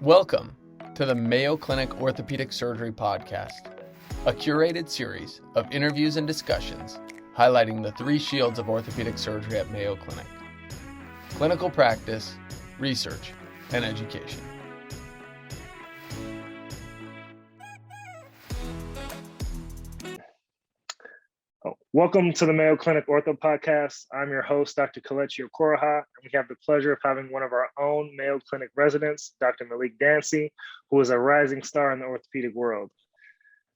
Welcome to the Mayo Clinic Orthopedic Surgery podcast, a curated series of interviews and discussions highlighting the three shields of orthopedic surgery at Mayo Clinic: clinical practice, research, and education. Welcome to the Mayo Clinic Ortho Podcast. I'm your host, Dr. Kelechi Okoroha, and we have the pleasure of having one of our own Mayo Clinic residents, Dr. Malik Dancy, who is a rising star in the orthopedic world.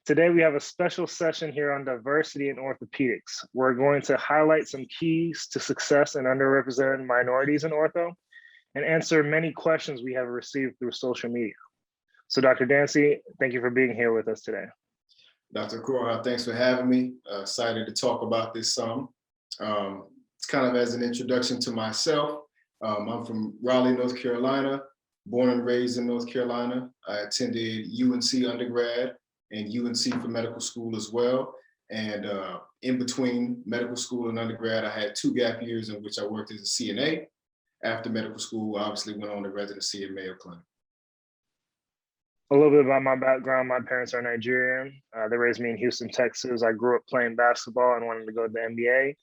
Today, we have a special session here on diversity in orthopedics. We're going to highlight some keys to success in underrepresented minorities in ortho and answer many questions we have received through social media. So Dr. Dancy, thank you for being here with us today. Dr. Okoroha, thanks for having me. Excited to talk about this some. It's kind of as an introduction to myself. I'm from Raleigh, North Carolina, born and raised in North Carolina. I attended UNC undergrad and UNC for medical school as well. And in between medical school and undergrad, I had 2 gap years in which I worked as a CNA. After medical school, obviously went on to residency at Mayo Clinic. A little bit about my background. My parents are Nigerian. They raised me in Houston, Texas. I grew up playing basketball and wanted to go to the NBA.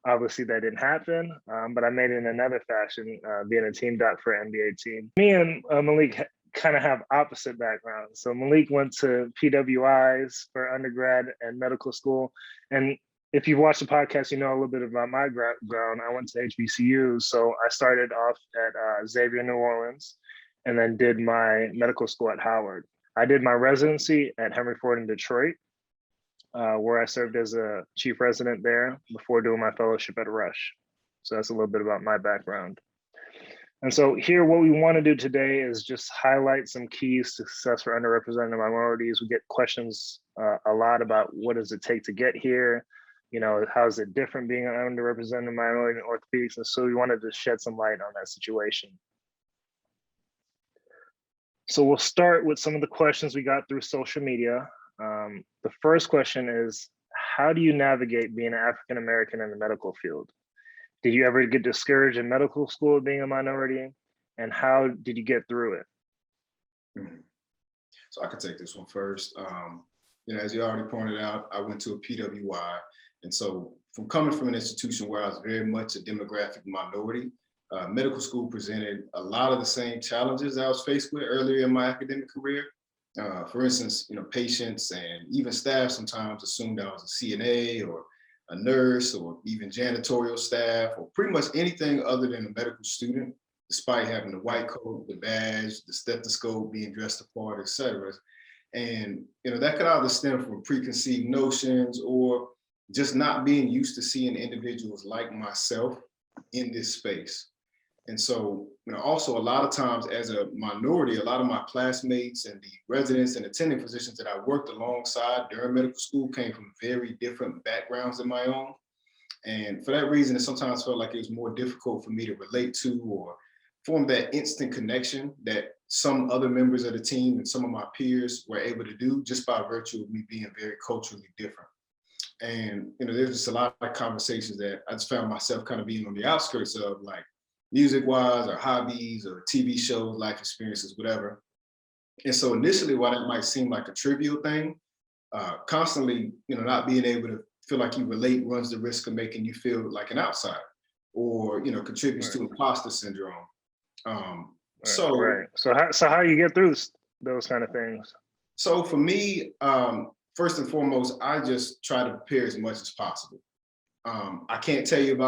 Obviously, that didn't happen, but I made it in another fashion, being a team doc for an NBA team. Me and Malik kind of have opposite backgrounds. So Malik went to PWIs for undergrad and medical school. And if you've watched the podcast, you know a little bit about my background. I went to HBCU. So I started off at Xavier, New Orleans, and then did my medical school at Howard. I did my residency at Henry Ford in Detroit, where I served as a chief resident there before doing my fellowship at Rush. So that's a little bit about my background. And so here, what we want to do today is just highlight some keys to success for underrepresented minorities. We get questions a lot about what does it take to get here? You know, how is it different being an underrepresented minority in orthopedics? And so we wanted to shed some light on that situation. So we'll start with some of the questions we got through social media. The first question is, how do you navigate being an African-American in the medical field? Did you ever get discouraged in medical school being a minority? And how did you get through it? So I could take this one first. As you already pointed out, I went to a PWI. And so coming from an institution where I was very much a demographic minority, medical school presented a lot of the same challenges I was faced with earlier in my academic career. For instance, patients and even staff sometimes assumed I was a CNA or a nurse or even janitorial staff or pretty much anything other than a medical student, despite having the white coat, the badge, the stethoscope, being dressed apart, et cetera. And that could either stem from preconceived notions or just not being used to seeing individuals like myself in this space. And so, also a lot of times as a minority, a lot of my classmates and the residents and attending physicians that I worked alongside during medical school came from very different backgrounds than my own. And for that reason, it sometimes felt like it was more difficult for me to relate to or form that instant connection that some other members of the team and some of my peers were able to do just by virtue of me being very culturally different. And, there's just a lot of conversations that I just found myself kind of being on the outskirts of, like, music-wise or hobbies or TV shows, life experiences, whatever. And so initially, while that might seem like a trivial thing, constantly, not being able to feel like you relate runs the risk of making you feel like an outsider or, contributes to imposter syndrome. So how you get through those kind of things? So for me, first and foremost, I just try to prepare as much as possible. I can't tell you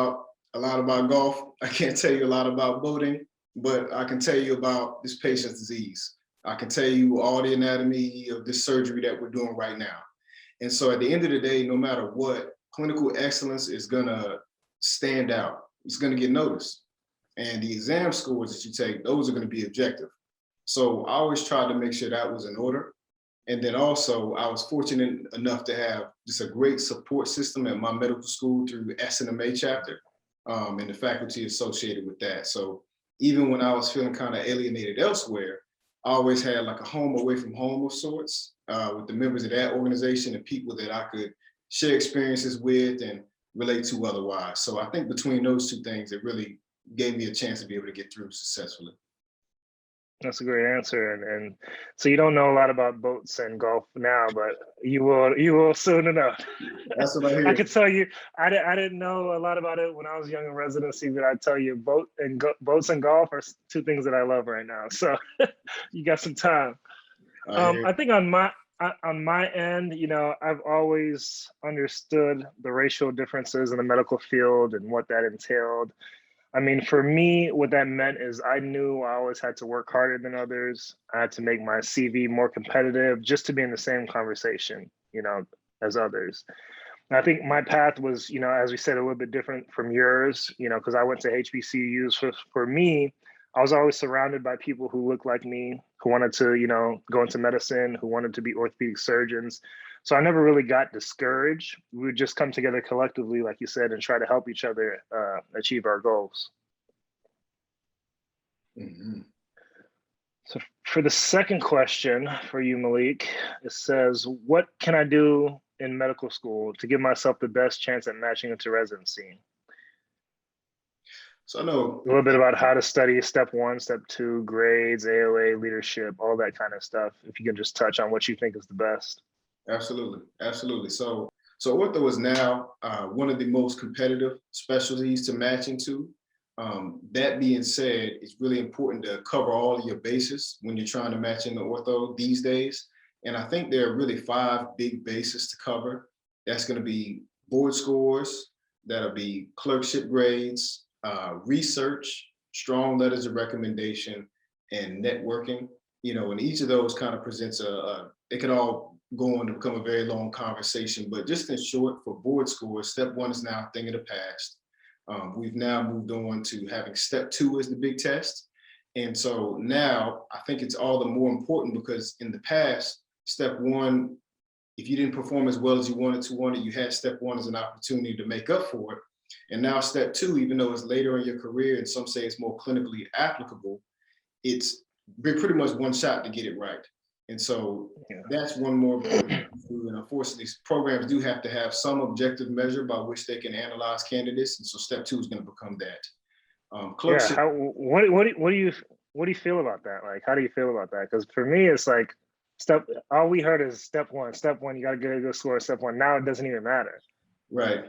a lot about golf. I can't tell you a lot about boating, but I can tell you about this patient's disease. I can tell you all the anatomy of this surgery that we're doing right now. And so at the end of the day, no matter what, clinical excellence is gonna stand out. It's gonna get noticed. And the exam scores that you take, those are gonna be objective. So I always tried to make sure that was in order. And then also, I was fortunate enough to have just a great support system at my medical school through the SNMA chapter. And the faculty associated with that. So even when I was feeling kind of alienated elsewhere, I always had like a home away from home of sorts with the members of that organization and people that I could share experiences with and relate to otherwise. So I think between those two things, it really gave me a chance to be able to get through successfully. That's a great answer. And so you don't know a lot about boats and golf now, but you will soon enough. That's what I I hear. could tell you, I didn't know a lot about it when I was young in residency, but I tell you, boats and golf are two things that I love right now. So you got some time. I think on my end, I've always understood the racial differences in the medical field and what that entailed. I mean, for me, what that meant is I knew I always had to work harder than others. I had to make my CV more competitive just to be in the same conversation, as others. And I think my path was, as we said, a little bit different from yours, because I went to HBCUs. For me, I was always surrounded by people who looked like me, who wanted to, go into medicine, who wanted to be orthopedic surgeons. So I never really got discouraged. We would just come together collectively, like you said, and try to help each other achieve our goals. Mm-hmm. So for the second question for you, Malik, it says, what can I do in medical school to give myself the best chance at matching into residency? So I know A little bit about how to study, step 1, step 2, grades, AOA, leadership, all that kind of stuff. If you can just touch on what you think is the best. Absolutely, absolutely. So ortho is now one of the most competitive specialties to match into. That being said, it's really important to cover all of your bases when you're trying to match into ortho these days. And I think there are really 5 big bases to cover. That's going to be board scores, that'll be clerkship grades, research, strong letters of recommendation, and networking. And each of those kind of presents it could all go on to become a very long conversation, but just in short, for board scores, step 1 is now a thing of the past. We've now moved on to having step 2 as the big test. And so now I think it's all the more important because in the past, step 1, if you didn't perform as well as you wanted to, you had step 1 as an opportunity to make up for it. And now step 2, even though it's later in your career and some say it's more clinically applicable, it's pretty much one shot to get it right. And so that's one more important. And unfortunately, programs do have to have some objective measure by which they can analyze candidates. And so step 2 is going to become that. Clerkship. Yeah. What do you feel about that? Like, how do you feel about that? Because for me, it's like all we heard is step 1. Step 1, you got to get a good score. Step 1. Now it doesn't even matter. Right.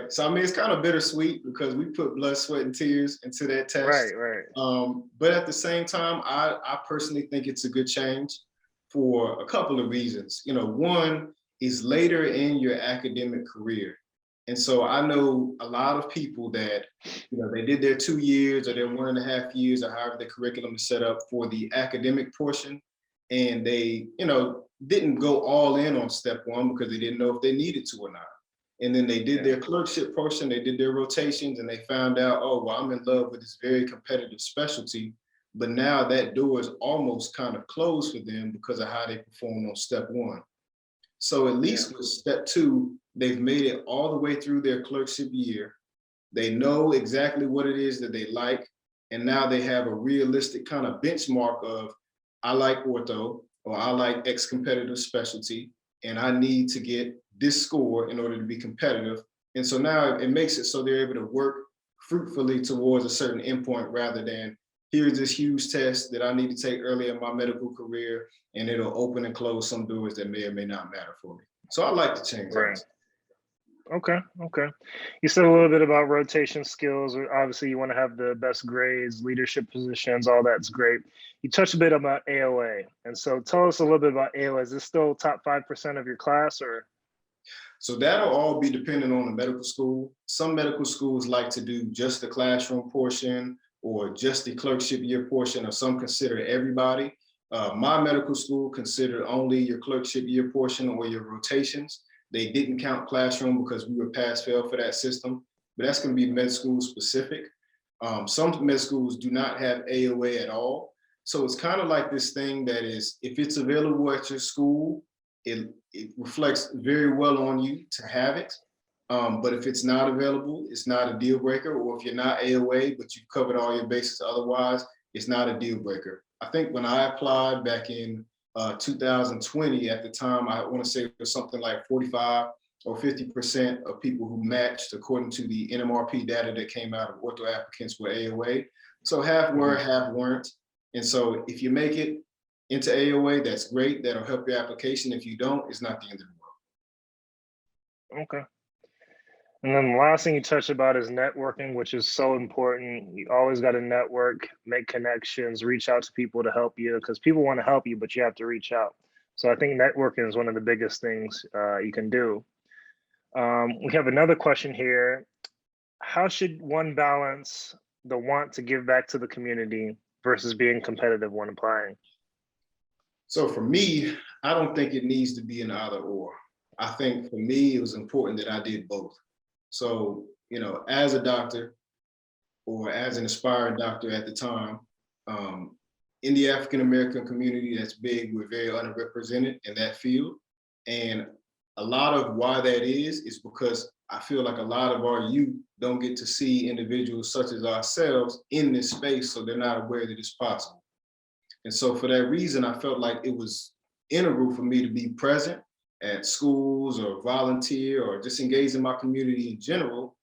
So I mean, it's kind of bittersweet because we put blood, sweat, and tears into that test. Right. But at the same time, I personally think it's a good change for a couple of reasons. One is later in your academic career. And so I know a lot of people that, they did their 2 years or their 1.5 years or however the curriculum is set up for the academic portion. And they, didn't go all in on step 1 because they didn't know if they needed to or not. And then they did their clerkship portion, they did their rotations, and they found out, oh, well, I'm in love with this very competitive specialty. But now that door is almost kind of closed for them because of how they performed on step 1. So at least with step 2, they've made it all the way through their clerkship year. They know exactly what it is that they like. And now they have a realistic kind of benchmark of, I like ortho, or I like X competitive specialty, and I need to get this score in order to be competitive. And so now it makes it so they're able to work fruitfully towards a certain endpoint rather than here's this huge test that I need to take early in my medical career, and it'll open and close some doors that may or may not matter for me. So I like to change that. Okay. You said a little bit about rotation skills. Obviously, you want to have the best grades, leadership positions, all that's great. You touched a bit about AOA. And so tell us a little bit about AOA. Is this still top 5% of your class or? So that'll all be dependent on the medical school. Some medical schools like to do just the classroom portion or just the clerkship year portion, or some consider everybody. My medical school considered only your clerkship year portion or your rotations. They didn't count classroom because we were pass-fail for that system, but that's going to be med school specific. Some med schools do not have AOA at all. So it's kind of like this thing that is, if it's available at your school, it reflects very well on you to have it. But if it's not available, it's not a deal breaker. Or if you're not AOA, but you've covered all your bases otherwise, it's not a deal breaker. I think when I applied back in 2020, at the time, I want to say it was something like 45 or 50% of people who matched according to the NMRP data that came out of ortho applicants were AOA. So half were, half weren't. And so if you make it into AOA, that's great. That'll help your application. If you don't, it's not the end of the world. Okay. And then the last thing you touched about is networking, which is so important. You always got to network, make connections, reach out to people to help you, because people want to help you, but you have to reach out. So I think networking is one of the biggest things you can do. We have another question here. How should one balance the want to give back to the community versus being competitive when applying? So for me, I don't think it needs to be an either or. I think for me, it was important that I did both. So, you know, as a doctor or as an aspiring doctor at the time, in the African-American community, that's big, we're very underrepresented in that field. And a lot of why that is because I feel like a lot of our youth don't get to see individuals such as ourselves in this space, so they're not aware that it's possible. And so for that reason, I felt like it was integral for me to be present at schools or volunteer or just engage in my community in general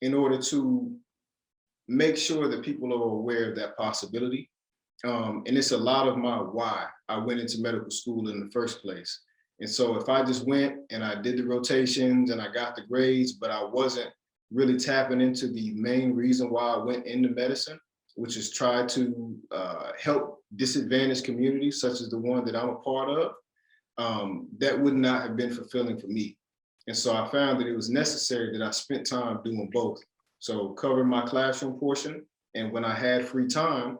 in order to make sure that people are aware of that possibility. And it's a lot of my why I went into medical school in the first place. And so if I just went and I did the rotations and I got the grades, but I wasn't really tapping into the main reason why I went into medicine, which is try to help disadvantaged communities such as the one that I'm a part of, that would not have been fulfilling for me. And so I found that it was necessary that I spent time doing both. So covering my classroom portion, and when I had free time,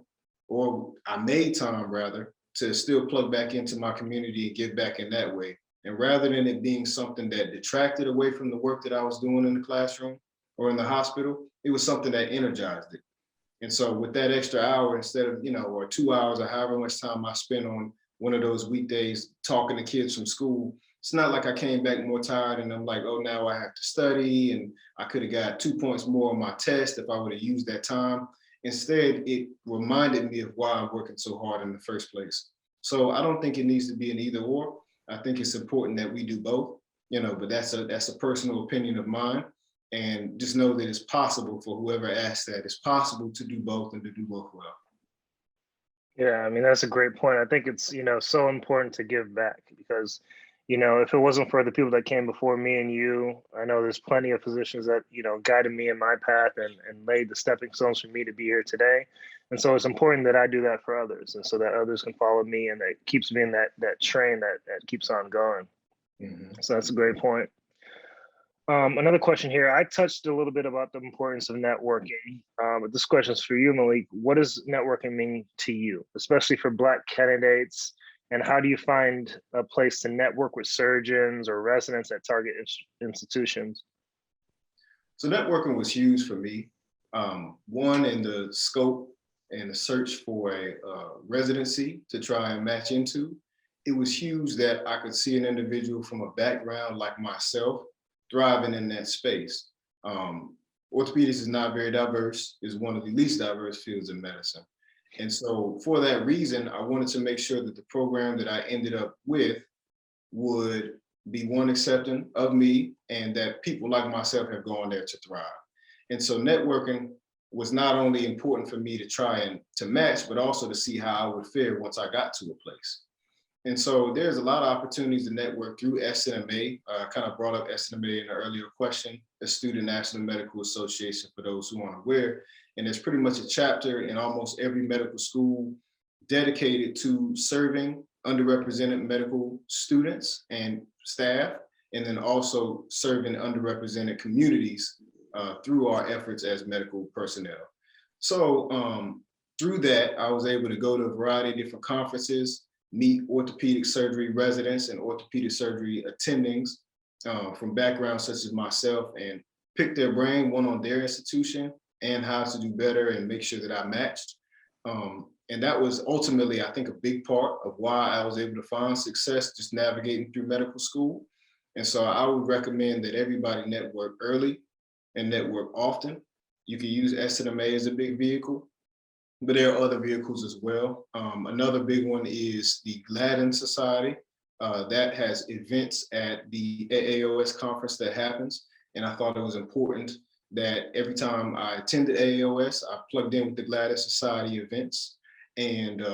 or I made time rather, to still plug back into my community and give back in that way. And rather than it being something that detracted away from the work that I was doing in the classroom or in the hospital, it was something that energized it. And so with that extra hour, instead of, or 2 hours or however much time I spent on one of those weekdays talking to kids from school, it's not like I came back more tired and I'm like, oh, now I have to study and I could have got 2 points more on my test if I would have used that time. Instead, it reminded me of why I'm working so hard in the first place. So I don't think it needs to be an either or. I think it's important that we do both, but that's a personal opinion of mine. And just know that it's possible for whoever asks that. It's possible to do both and to do both well. Yeah, I mean, that's a great point. I think it's, so important to give back because, if it wasn't for the people that came before me and you, I know there's plenty of physicians that, guided me in my path and laid the stepping stones for me to be here today. And so it's important that I do that for others and so that others can follow me and that keeps me in that train that keeps on going. Mm-hmm. So that's a great point. Another question here. I touched a little bit about the importance of networking. But this question is for you, Malik. What does networking mean to you, especially for Black candidates? And how do you find a place to network with surgeons or residents at target institutions? So networking was huge for me. One, in the scope and the search for a residency to try and match into. It was huge that I could see an individual from a background like myself thriving in that space. Orthopedics is not very diverse, is one of the least diverse fields in medicine. And so for that reason, I wanted to make sure that the program that I ended up with would be one accepting of me and that people like myself have gone there to thrive. And so networking was not only important for me to try and to match, but also to see how I would fare once I got to a place. And so there's a lot of opportunities to network through SNMA. I kind of brought up SNMA in an earlier question, the Student National Medical Association, for those who aren't aware. And there's pretty much a chapter in almost every medical school dedicated to serving underrepresented medical students and staff, and then also serving underrepresented communities through our efforts as medical personnel. So through that, I was able to go to a variety of different conferences, meet orthopedic surgery residents and orthopedic surgery attendings from backgrounds such as myself and pick their brain, one on their institution and how to do better and make sure that I matched. And that was ultimately, I think, a big part of why I was able to find success just navigating through medical school. And so I would recommend that everybody network early and network often. You can use SNMA as a big vehicle, but there are other vehicles as well. Another big one is the Gladden Society. That has events at the AAOS conference that happens. And I thought it was important that every time I attended AAOS, I plugged in with the Gladden Society events. and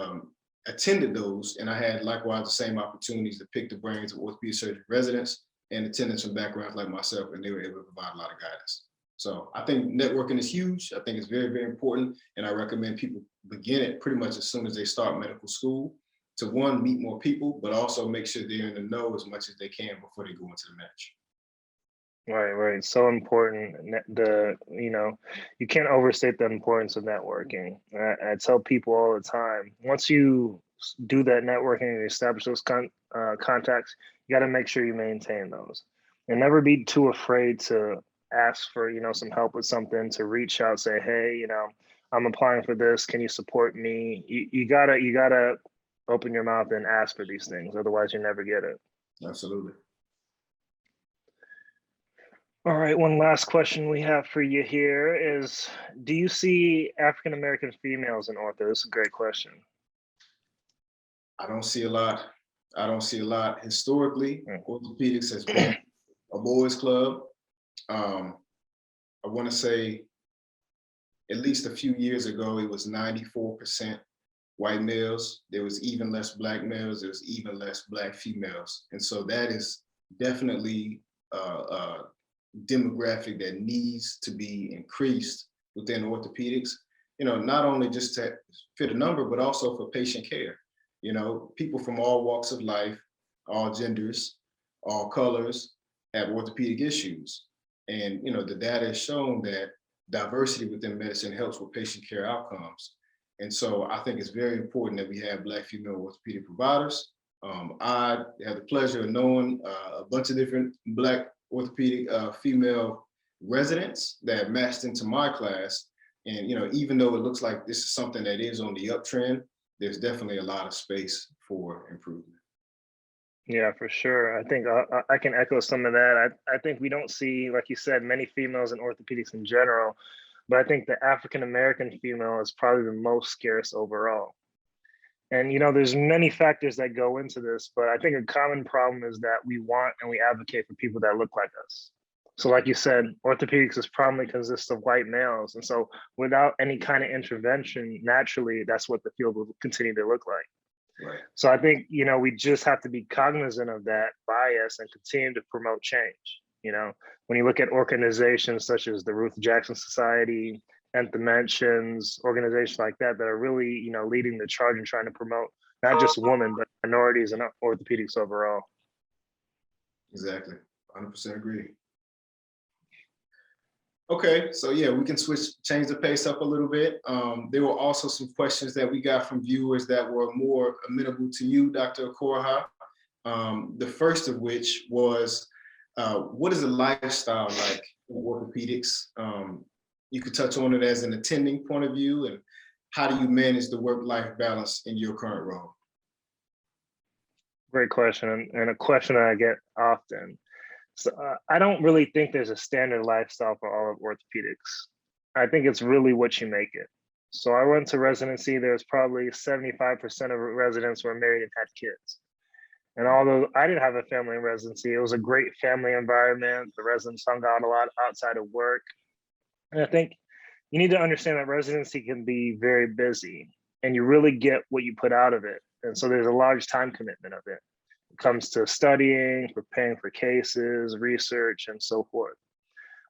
attended those. And I had likewise the same opportunities to pick the brains of orthopedic surgery residents and attendants from backgrounds like myself, and they were able to provide a lot of guidance. So I think networking is huge. I think it's very, very important. And I recommend people begin it pretty much as soon as they start medical school to, one, meet more people, but also make sure they're in the know as much as they can before they go into the match. Right. So important. You can't overstate the importance of networking. I tell people all the time, once you do that networking and establish those contacts, you got to make sure you maintain those, and never be too afraid to ask for, some help with something, to reach out, say, hey, I'm applying for this. Can you support me? You gotta open your mouth and ask for these things. Otherwise you never get it. Absolutely. All right, one last question we have for you here is, do you see African-American females in ortho? This is a great question. I don't see a lot. Historically, orthopedics has been a boys' club. I want to say at least a few years ago, it was 94% white males. There was even less Black males. There was even less Black females. And so that is definitely a demographic that needs to be increased within orthopedics, not only just to fit a number, but also for patient care. People from all walks of life, all genders, all colors have orthopedic issues. And, the data has shown that diversity within medicine helps with patient care outcomes. And so I think it's very important that we have Black female orthopedic providers. I had the pleasure of knowing a bunch of different Black orthopedic female residents that matched into my class. And, even though it looks like this is something that is on the uptrend, there's definitely a lot of space for improvement. Yeah, for sure. I think I can echo some of that. I think we don't see, like you said, many females in orthopedics in general, but I think the African-American female is probably the most scarce overall. And, there's many factors that go into this, but I think a common problem is that we want and we advocate for people that look like us. So like you said, orthopedics is primarily consists of white males. And so without any kind of intervention, naturally, that's what the field will continue to look like. Right. So I think, we just have to be cognizant of that bias and continue to promote change. When you look at organizations such as the Ruth Jackson Society, and Dimensions, organizations like that are really, leading the charge and trying to promote not just women, but minorities and orthopedics overall. Exactly, 100% agree. Okay, so yeah, we can change the pace up a little bit. There were also some questions that we got from viewers that were more amenable to you, Dr. Okoroha. The first of which was, what is the lifestyle like in orthopedics? You could touch on it as an attending point of view, and how do you manage the work-life balance in your current role? Great question, and a question that I get often. So I don't really think there's a standard lifestyle for all of orthopedics. I think it's really what you make it. So I went to residency, there's probably 75% of residents were married and had kids. And although I didn't have a family in residency, it was a great family environment. The residents hung out a lot outside of work. And I think you need to understand that residency can be very busy, and you really get what you put out of it. And so there's a large time commitment of it. It comes to studying, preparing for cases, research, and so forth.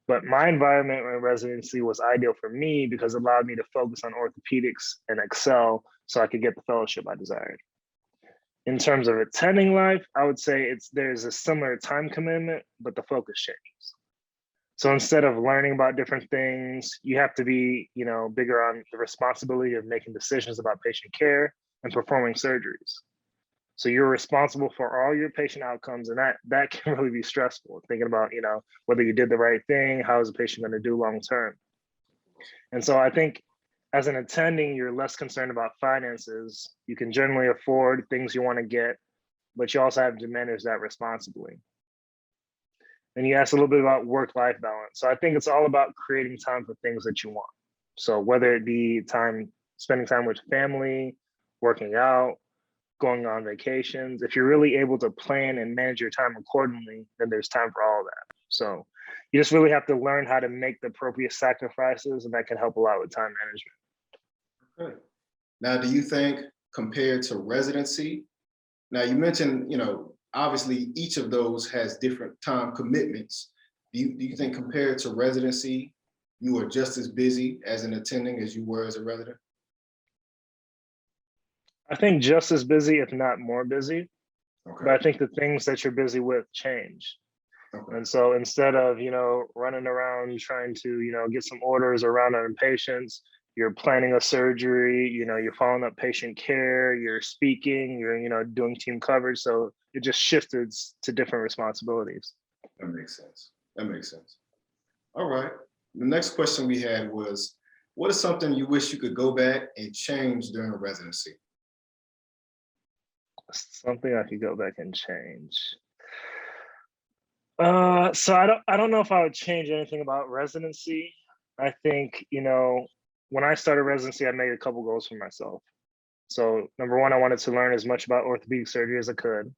But my environment in residency was ideal for me because it allowed me to focus on orthopedics and excel so I could get the fellowship I desired. In terms of attending life, I would say there's a similar time commitment, but the focus changes. So instead of learning about different things, you have to be, bigger on the responsibility of making decisions about patient care and performing surgeries. So you're responsible for all your patient outcomes, and that can really be stressful, thinking about, whether you did the right thing, how is the patient going to do long term. And so I think as an attending, you're less concerned about finances. You can generally afford things you want to get, but you also have to manage that responsibly. And you asked a little bit about work-life balance. So I think it's all about creating time for things that you want. So whether it be spending time with family, working out, going on vacations, if you're really able to plan and manage your time accordingly, then there's time for all of that. So you just really have to learn how to make the appropriate sacrifices, and that can help a lot with time management. Okay. Now, do you think compared to residency, now you mentioned, obviously each of those has different time commitments. Do you think compared to residency, you are just as busy as an attending as you were as a resident? I think just as busy, if not more busy. Okay. But I think the things that you're busy with change. Okay. And so instead of, running around trying to, get some orders around on patients, you're planning a surgery, you're following up patient care, you're speaking, you're, doing team coverage. So it just shifted to different responsibilities. That makes sense. That makes sense. All right. The next question we had was, what is something you wish you could go back and change during a residency? Something I could go back and change. So I don't know if I would change anything about residency. I think, when I started residency, I made a couple goals for myself. So number one, I wanted to learn as much about orthopedic surgery as I could.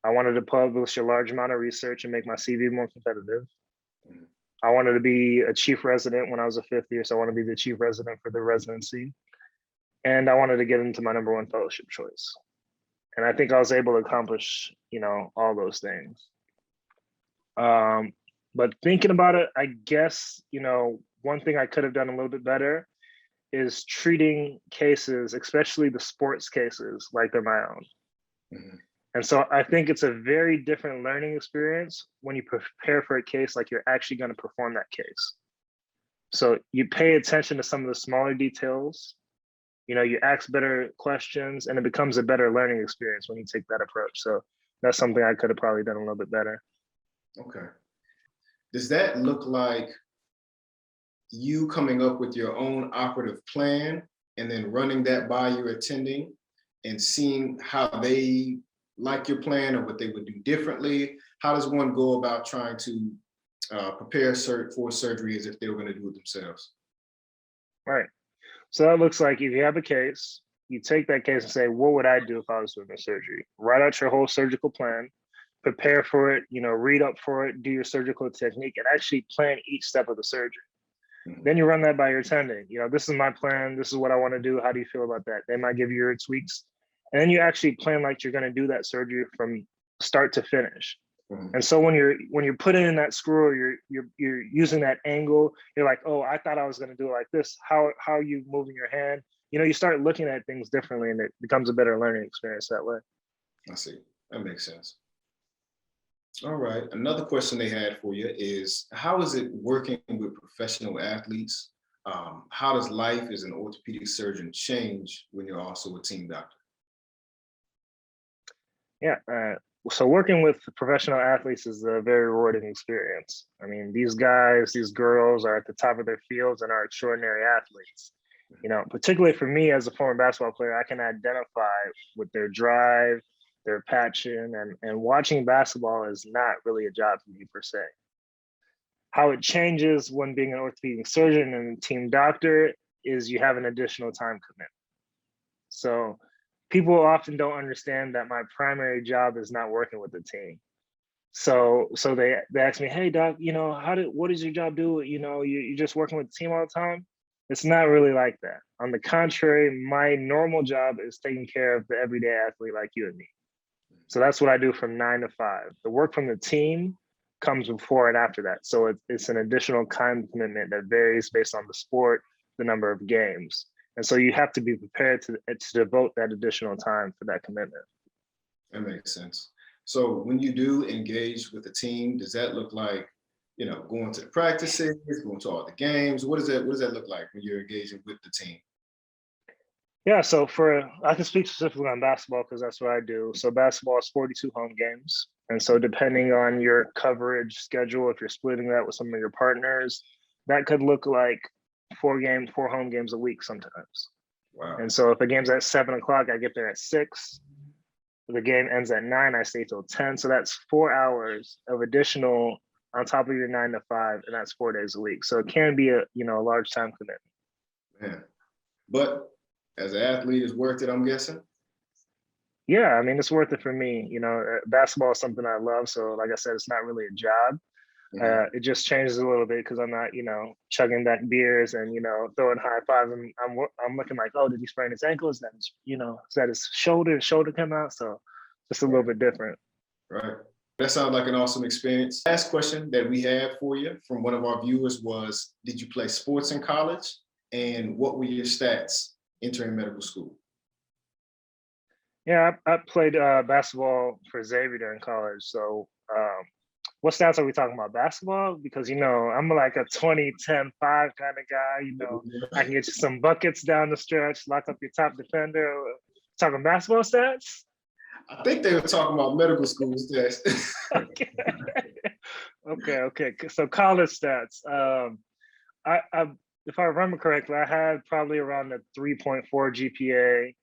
I wanted to publish a large amount of research and make my CV more competitive. I wanted to be a chief resident when I was a fifth year, so I want to be the chief resident for the residency. And I wanted to get into my number one fellowship choice. And I think I was able to accomplish, all those things. But thinking about it, I guess, one thing I could have done a little bit better is treating cases, especially the sports cases, like they're my own. Mm-hmm. And so I think it's a very different learning experience when you prepare for a case like you're actually going to perform that case. So you pay attention to some of the smaller details, you ask better questions, and it becomes a better learning experience when you take that approach. So that's something I could have probably done a little bit better. Okay. Does that look like you coming up with your own operative plan and then running that by your attending and seeing how they like your plan or what they would do differently? How does one go about trying to prepare for surgery as if they were going to do it themselves? Right. So that looks like if you have a case, you take that case and say, what would I do if I was doing the surgery? Write out your whole surgical plan, prepare for it, read up for it, do your surgical technique, and actually plan each step of the surgery. Mm-hmm. Then you run that by your attending. This is my plan. This is what I want to do. How do you feel about that? They might give you your tweaks. And then you actually plan like you're going to do that surgery from start to finish. Mm-hmm. And so when you're putting in that screw, or you're using that angle, you're like, oh, I thought I was going to do it like this. How are you moving your hand? You start looking at things differently, and it becomes a better learning experience that way. I see. That makes sense. All right. Another question they had for you is, how is it working with professional athletes? How does life as an orthopedic surgeon change when you're also a team doctor? Yeah. So working with professional athletes is a very rewarding experience. I mean, these guys, these girls are at the top of their fields and are extraordinary athletes. Particularly for me as a former basketball player, I can identify with their drive, their passion, and watching basketball is not really a job for me per se. How it changes when being an orthopedic surgeon and team doctor is you have an additional time commitment. So people often don't understand that my primary job is not working with the team. So they ask me, hey doc, what does your job do? You're just working with the team all the time? It's not really like that. On the contrary, my normal job is taking care of the everyday athlete like you and me. So that's what I do from 9 to 5. The work from the team comes before and after that. So it's an additional time commitment that varies based on the sport, the number of games. And so you have to be prepared to devote that additional time for that commitment. That makes sense. So when you do engage with the team, does that look like, going to the practices, going to all the games? What does that look like when you're engaging with the team? Yeah, so I can speak specifically on basketball because that's what I do. So basketball is 42 home games. And so depending on your coverage schedule, if you're splitting that with some of your partners, that could look like 4 home games a week sometimes. Wow. And so if a game's at 7 o'clock, I get there at 6. If the game ends at 9, I stay till 10. So that's 4 hours of additional on top of your 9 to 5, and that's 4 days a week. So it can be a large time commitment. Man. But as an athlete, it's worth it, I'm guessing? Yeah, I mean, it's worth it for me. Basketball is something I love. So like I said, it's not really a job. It just changes a little bit because I'm not, chugging back beers and, throwing high fives. And I'm looking like, oh, did he sprain his ankle? Is that his, is that his shoulder? His shoulder come out? So just a little bit different. Right. That sounds like an awesome experience. Last question that we had for you from one of our viewers was, did you play sports in college? And what were your stats entering medical school? Yeah, I played basketball for Xavier during college. So what stats are we talking about? Basketball? Because, I'm like a 20, 10, 5 kind of guy. I can get you some buckets down the stretch, lock up your top defender. Talking basketball stats? I think they were talking about medical school stats. Okay. So college stats. If I remember correctly, I had probably around a 3.4 GPA.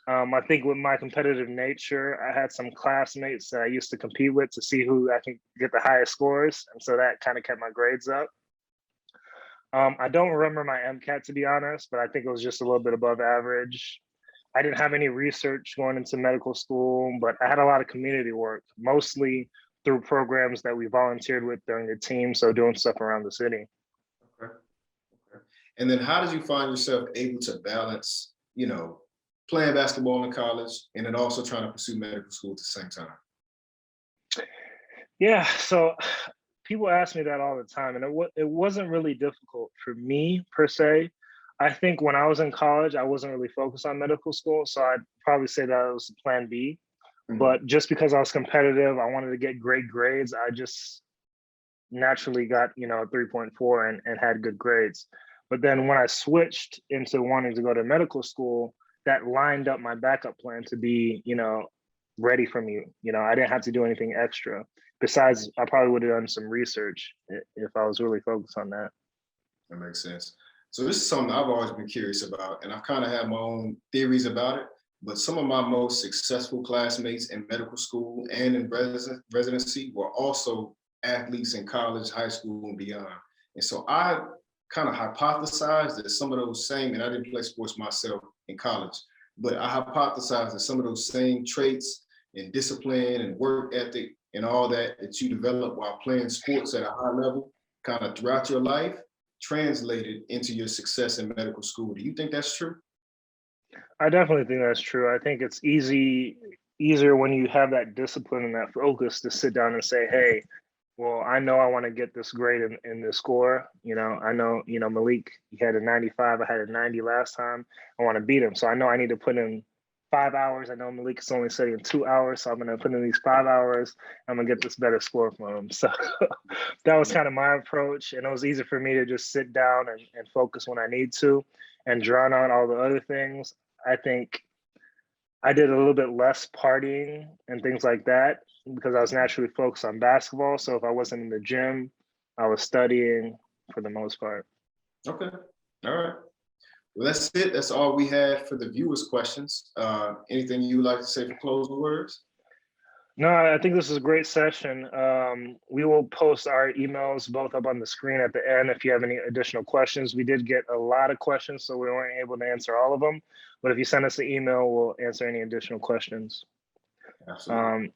I think with my competitive nature, I had some classmates that I used to compete with to see who I can get the highest scores. And so that kind of kept my grades up. I don't remember my MCAT, to be honest, but I think it was just a little bit above average. I didn't have any research going into medical school, but I had a lot of community work, mostly through programs that we volunteered with during the team. So doing stuff around the city. Okay. And then how did you find yourself able to balance, playing basketball in college and then also trying to pursue medical school at the same time? Yeah, so people ask me that all the time, and it wasn't really difficult for me per se. I think when I was in college, I wasn't really focused on medical school, so I'd probably say that was plan B. Mm-hmm. But just because I was competitive, I wanted to get great grades, I just naturally got, 3.4 and had good grades. But then when I switched into wanting to go to medical school, that lined up my backup plan to be, ready for me. I didn't have to do anything extra. Besides, I probably would have done some research if I was really focused on that. That makes sense. So this is something I've always been curious about, and I've kind of had my own theories about it, but some of my most successful classmates in medical school and in residency were also athletes in college, high school, and beyond. And so I kind of hypothesized that some of those same, and I didn't play sports myself in college, but I hypothesized that some of those same traits and discipline and work ethic and all that you develop while playing sports at a high level kind of throughout your life translated into your success in medical school. Do you think that's true? I definitely think that's true. I think it's easier when you have that discipline and that focus to sit down and say, hey, well, I know I want to get this grade in the score. I know, Malik, he had a 95. I had a 90 last time. I want to beat him. So I know I need to put in 5 hours. I know Malik is only studying 2 hours. So I'm going to put in these 5 hours. I'm going to get this better score from him. So that was kind of my approach. And it was easy for me to just sit down and focus when I need to and drown out all the other things. I think I did a little bit less partying and things like that because I was naturally focused on basketball. So if I wasn't in the gym, I was studying for the most part. Okay. All right. Well, that's it. That's all we had for the viewers' questions. Anything you would like to say for closing words? No, I think this is a great session. We will post our emails both up on the screen at the end if you have any additional questions. We did get a lot of questions, so we weren't able to answer all of them. But if you send us an email, we'll answer any additional questions. Absolutely.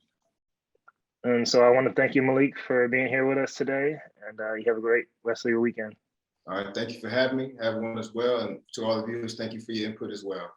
And so I want to thank you, Malik, for being here with us today. And you have a great rest of your weekend. All right. Thank you for having me. Have one as well. And to all the viewers, thank you for your input as well.